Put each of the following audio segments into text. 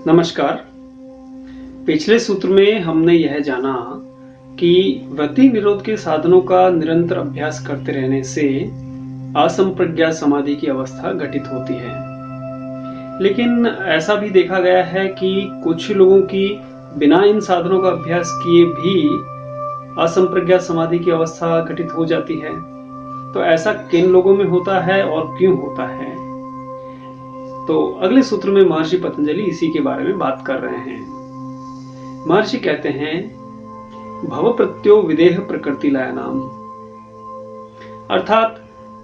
नमस्कार। पिछले सूत्र में हमने यह जाना कि वृत्ति निरोध के साधनों का निरंतर अभ्यास करते रहने से असंप्रज्ञात समाधि की अवस्था घटित होती है। लेकिन ऐसा भी देखा गया है कि कुछ लोगों की बिना इन साधनों का अभ्यास किए भी असंप्रज्ञात समाधि की अवस्था घटित हो जाती है। तो ऐसा किन लोगों में होता है और क्यों होता है? तो अगले सूत्र में महर्षि पतंजलि इसी के बारे में बात कर रहे हैं। महर्षि कहते हैं, भव प्रत्यो विदेह प्रकृति लयानाम, अर्थात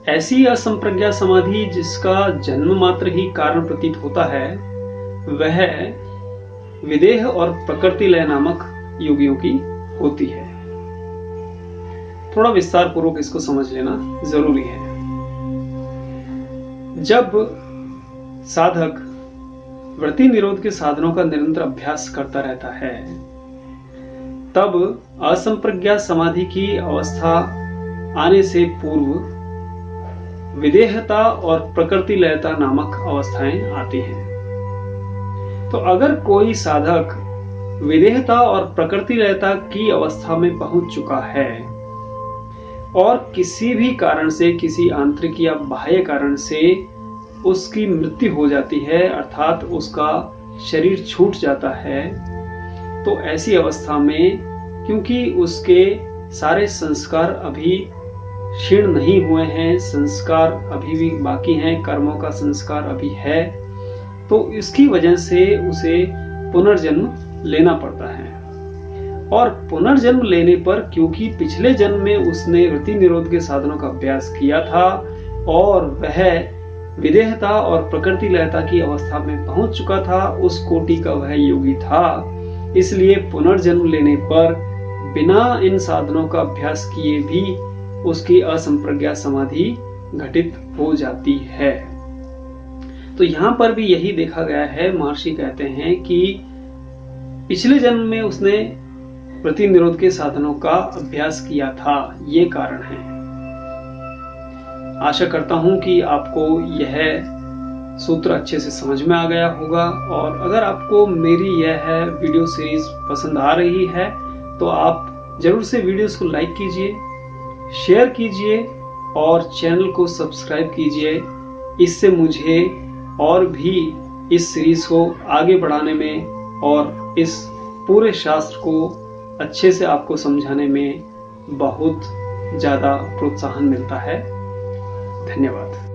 ऐसी असंप्रज्ञात समाधि जिसका जन्म मात्र ही कारण प्रतीत होता है, वह विदेह और प्रकृति लय नामक योगियों की होती है। थोड़ा विस्तार पूर्वक इसको समझ लेना जरूरी है। जब साधक वृत्ति निरोध के साधनों का निरंतर अभ्यास करता रहता है, तब असंप्रज्ञात समाधि की अवस्था आने से पूर्व विदेहता और प्रकृति लयता नामक अवस्थाएं आती हैं। तो अगर कोई साधक विदेहता और प्रकृति लयता की अवस्था में पहुंच चुका है और किसी भी कारण से, किसी आंतरिक या बाह्य कारण से उसकी मृत्यु हो जाती है, अर्थात उसका शरीर छूट जाता है, तो ऐसी अवस्था में क्योंकि उसके सारे संस्कार अभी क्षीण नहीं हुए हैं, संस्कार अभी भी बाकी हैं, कर्मों का संस्कार अभी है, तो इसकी वजह से उसे पुनर्जन्म लेना पड़ता है। और पुनर्जन्म लेने पर क्योंकि पिछले जन्म में उसने वृत्ति निरोध के साधनों का अभ्यास किया था और वह विदेहता और प्रकृति लयता की अवस्था में पहुंच चुका था, उस कोटि का वह योगी था, इसलिए पुनर्जन्म लेने पर बिना इन साधनों का अभ्यास किए भी उसकी असंप्रज्ञात समाधि घटित हो जाती है। तो यहां पर भी यही देखा गया है। महर्षि कहते हैं कि पिछले जन्म में उसने वृत्ति निरोध के साधनों का अभ्यास किया था, ये कारण है। आशा करता हूं कि आपको यह सूत्र अच्छे से समझ में आ गया होगा, और अगर आपको मेरी यह वीडियो सीरीज पसंद आ रही है तो आप जरूर से वीडियोस को लाइक कीजिए, शेयर कीजिए और चैनल को सब्सक्राइब कीजिए। इससे मुझे और भी इस सीरीज को आगे बढ़ाने में और इस पूरे शास्त्र को अच्छे से आपको समझाने में बहुत ज्यादा प्रोत्साहन मिलता है। धन्यवाद।